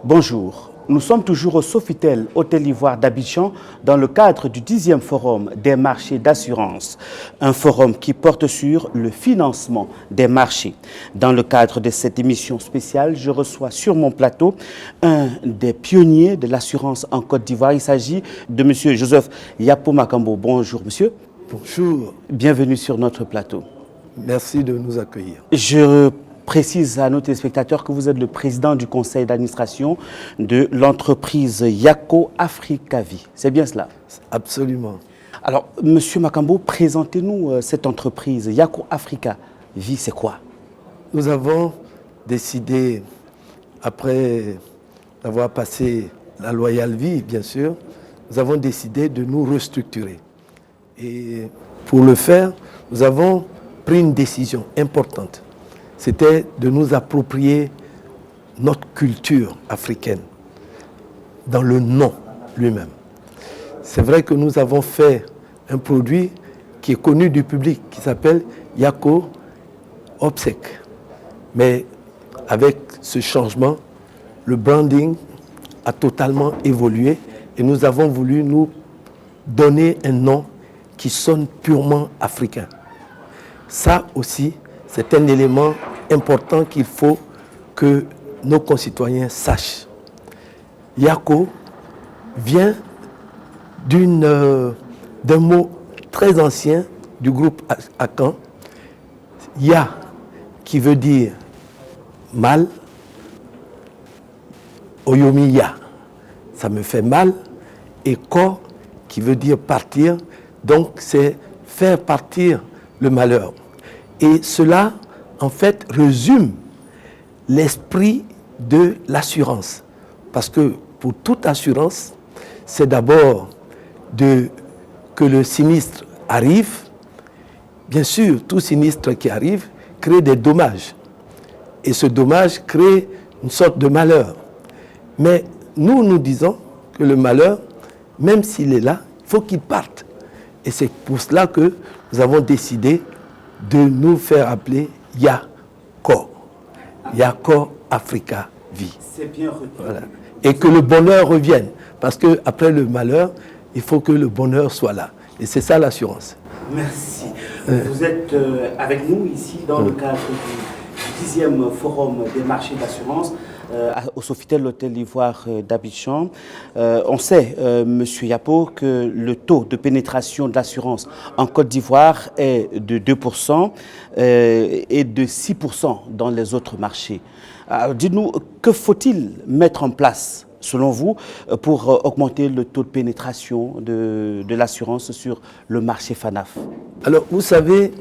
Bonjour, nous sommes toujours au Sofitel Hôtel Ivoire d'Abidjan dans le cadre du 10e forum des marchés d'assurance. Un forum qui porte sur le financement des marchés. Dans le cadre de cette émission spéciale, je reçois sur mon plateau un des pionniers de l'assurance en Côte d'Ivoire. Il s'agit de M. Joseph Yapo Makambo. Bonjour monsieur. Bonjour. Bienvenue sur notre plateau. Merci de nous accueillir. Je précise à nos téléspectateurs que vous êtes le président du conseil d'administration de l'entreprise Yako Africa Vie. C'est bien cela? Absolument. Alors, monsieur Makambo, présentez-nous cette entreprise Yako Africa Vie, c'est quoi? Nous avons décidé, après avoir passé la Loyale Vie, bien sûr, nous avons décidé de nous restructurer. Et pour le faire, nous avons pris une décision importante. C'était de nous approprier notre culture africaine dans le nom lui-même. C'est vrai que nous avons fait un produit qui est connu du public, qui s'appelle Yako Obsec. Mais avec ce changement, le branding a totalement évolué et nous avons voulu nous donner un nom qui sonne purement africain. Ça aussi, c'est un élément important qu'il faut que nos concitoyens sachent. Yako vient d'un mot très ancien du groupe Akan. Ya, qui veut dire mal. Oyomiya, ça me fait mal. Et Ko, qui veut dire partir. Donc, c'est faire partir le malheur. Et cela, en fait, résume l'esprit de l'assurance. Parce que pour toute assurance, c'est d'abord que le sinistre arrive. Bien sûr, tout sinistre qui arrive crée des dommages. Et ce dommage crée une sorte de malheur. Mais nous disons que le malheur, même s'il est là, il faut qu'il parte. Et c'est pour cela que nous avons décidé de nous faire appeler Yako. Yako Africa Vie. C'est bien retenu. Voilà. Et que le bonheur revienne. Parce qu'après le malheur, il faut que le bonheur soit là. Et c'est ça l'assurance. Merci. Vous êtes avec nous ici dans le cadre du 10e forum des marchés d'assurance au Sofitel Hôtel Ivoire d'Abidjan. On sait, monsieur Yapo, que le taux de pénétration de l'assurance en Côte d'Ivoire est de 2% et de 6% dans les autres marchés. Dites-nous, que faut-il mettre en place, selon vous, pour augmenter le taux de pénétration de l'assurance sur le marché FANAF? Alors, vous savez,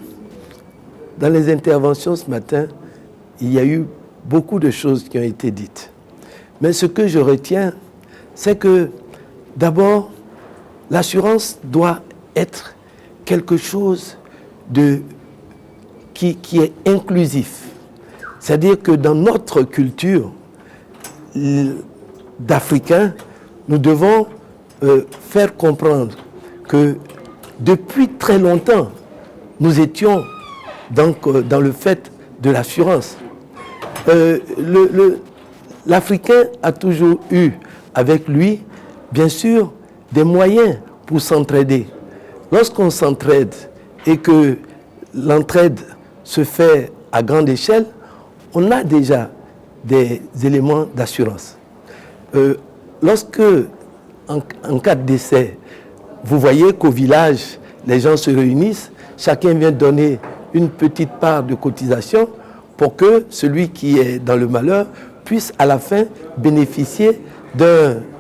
dans les interventions ce matin, il y a eu beaucoup de choses qui ont été dites. Mais ce que je retiens, c'est que d'abord, l'assurance doit être quelque chose qui est inclusif. C'est-à-dire que dans notre culture d'Africains, nous devons faire comprendre que depuis très longtemps, nous étions dans le fait de l'assurance. L'Africain a toujours eu avec lui, bien sûr, des moyens pour s'entraider. Lorsqu'on s'entraide et que l'entraide se fait à grande échelle, on a déjà des éléments d'assurance. Lorsque, en cas de décès, vous voyez qu'au village, les gens se réunissent, chacun vient donner une petite part de cotisation pour que celui qui est dans le malheur puisse à la fin bénéficier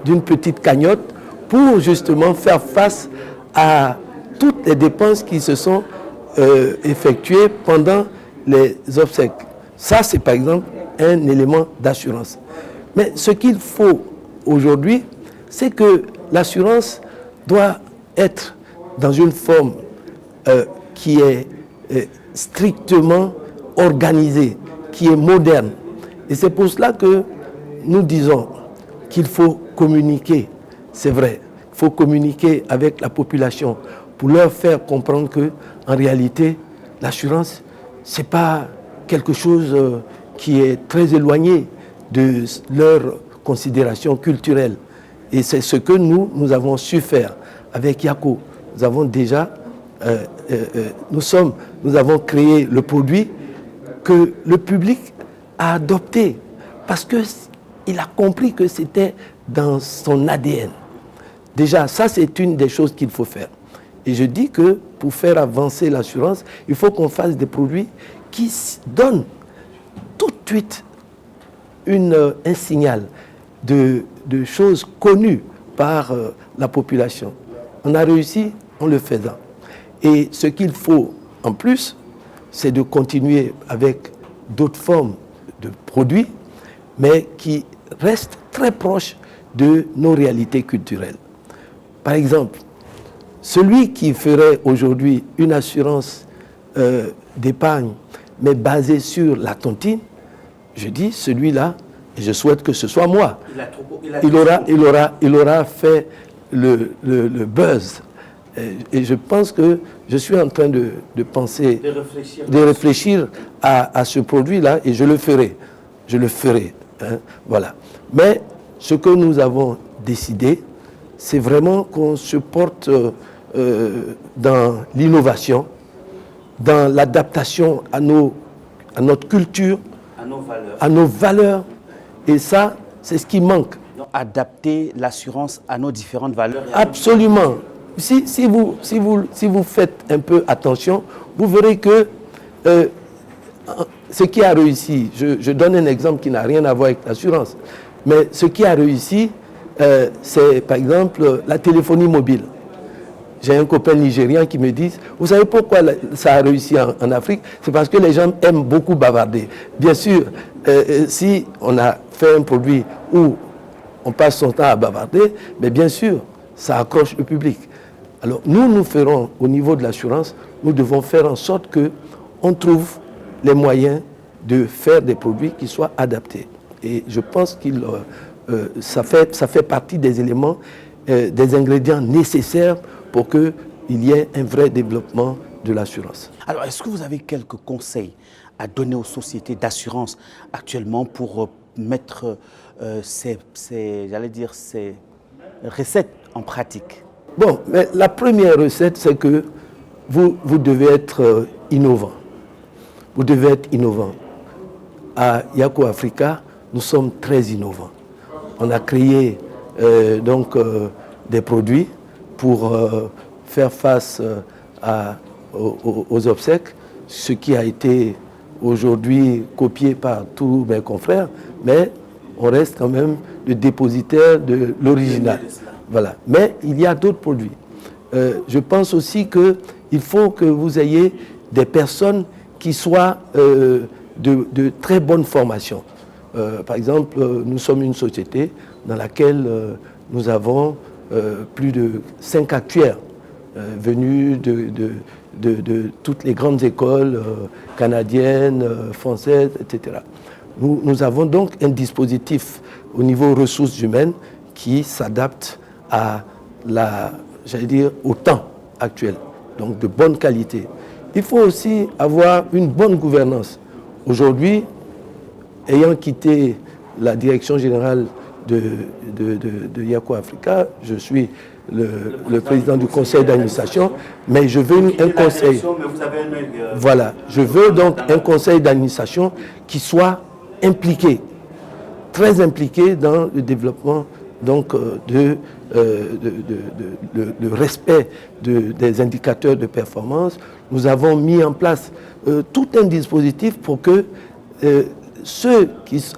d'une petite cagnotte pour justement faire face à toutes les dépenses qui se sont effectuées pendant les obsèques. Ça, c'est par exemple un élément d'assurance. Mais ce qu'il faut aujourd'hui, c'est que l'assurance doit être dans une forme qui est strictement organisée, qui est moderne. Et c'est pour cela que nous disons qu'il faut communiquer. C'est vrai, il faut communiquer avec la population pour leur faire comprendre que, en réalité, l'assurance, ce n'est pas quelque chose qui est très éloigné de leur considération culturelle. Et c'est ce que nous avons su faire avec Yako. Nous avons déjà, nous avons créé le produit que le public a adopté parce qu'il a compris que c'était dans son ADN. Déjà, ça c'est une des choses qu'il faut faire. Et je dis que pour faire avancer l'assurance, il faut qu'on fasse des produits qui donnent tout de suite un signal de choses connues par la population. On a réussi en le faisant. Et ce qu'il faut en plus, c'est de continuer avec d'autres formes de produits, mais qui restent très proches de nos réalités culturelles. Par exemple, celui qui ferait aujourd'hui une assurance d'épargne, mais basée sur la tontine, je dis celui-là, et je souhaite que ce soit moi, il aura fait le buzz. Et je pense que je suis en train de penser, de réfléchir à ce produit-là, et je le ferai. Je le ferai. Hein, voilà. Mais ce que nous avons décidé, c'est vraiment qu'on se porte dans l'innovation, dans l'adaptation à notre culture, à nos valeurs. Et ça, c'est ce qui manque. Donc, adapter l'assurance à nos différentes valeurs. Absolument. Si vous faites un peu attention, vous verrez que ce qui a réussi, je donne un exemple qui n'a rien à voir avec l'assurance, mais ce qui a réussi, c'est par exemple la téléphonie mobile. J'ai un copain nigérien qui me dit, vous savez pourquoi ça a réussi en Afrique? C'est parce que les gens aiment beaucoup bavarder. Bien sûr, si on a fait un produit où on passe son temps à bavarder, mais bien sûr, ça accroche le public. Alors nous ferons, au niveau de l'assurance, nous devons faire en sorte qu'on trouve les moyens de faire des produits qui soient adaptés. Et je pense que ça fait partie des éléments, des ingrédients nécessaires pour qu'il y ait un vrai développement de l'assurance. Alors, est-ce que vous avez quelques conseils à donner aux sociétés d'assurance actuellement pour mettre ces recettes en pratique? Bon, mais la première recette, c'est que vous devez être innovant. Vous devez être innovant. À Yako Africa, nous sommes très innovants. On a créé des produits pour faire face aux obsèques, ce qui a été aujourd'hui copié par tous mes confrères, mais on reste quand même le dépositaire de l'original. Voilà. Mais il y a d'autres produits. Je pense aussi qu'il faut que vous ayez des personnes qui soient de très bonne formation. Par exemple, nous sommes une société dans laquelle nous avons plus de 5 actuaires venus de toutes les grandes écoles canadiennes, françaises, etc. Nous avons donc un dispositif au niveau ressources humaines qui s'adapte au temps actuel, donc de bonne qualité. Il faut aussi avoir une bonne gouvernance. Aujourd'hui, ayant quitté la direction générale de Yako Africa, je suis le président du conseil d'administration, mais je veux un conseil. Voilà, je veux donc un conseil d'administration qui soit impliqué, très impliqué dans le développement donc le respect des indicateurs de performance. Nous avons mis en place tout un dispositif pour que ceux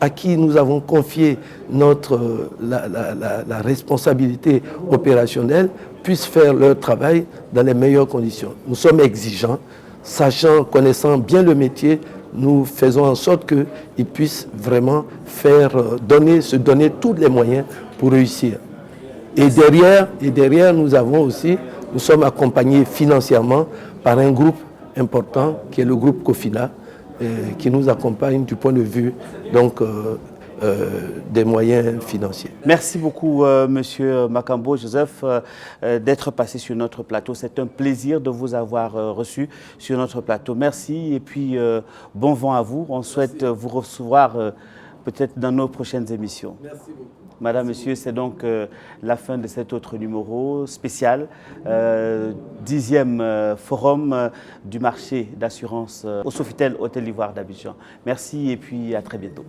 à qui nous avons confié la responsabilité opérationnelle puissent faire leur travail dans les meilleures conditions. Nous sommes exigeants, connaissant bien le métier, nous faisons en sorte qu'ils puissent vraiment se donner tous les moyens pour réussir. Et derrière, nous sommes accompagnés financièrement par un groupe important qui est le groupe Cofina, qui nous accompagne du point de vue des moyens financiers. Merci beaucoup, Monsieur Makambo Joseph, d'être passé sur notre plateau. C'est un plaisir de vous avoir reçu sur notre plateau. Merci et puis bon vent à vous. On souhaite vous recevoir peut-être dans nos prochaines émissions. Merci beaucoup. Madame, Monsieur, c'est donc la fin de cet autre numéro spécial, 10e forum du marché d'assurance au Sofitel Hôtel Ivoire d'Abidjan. Merci et puis à très bientôt.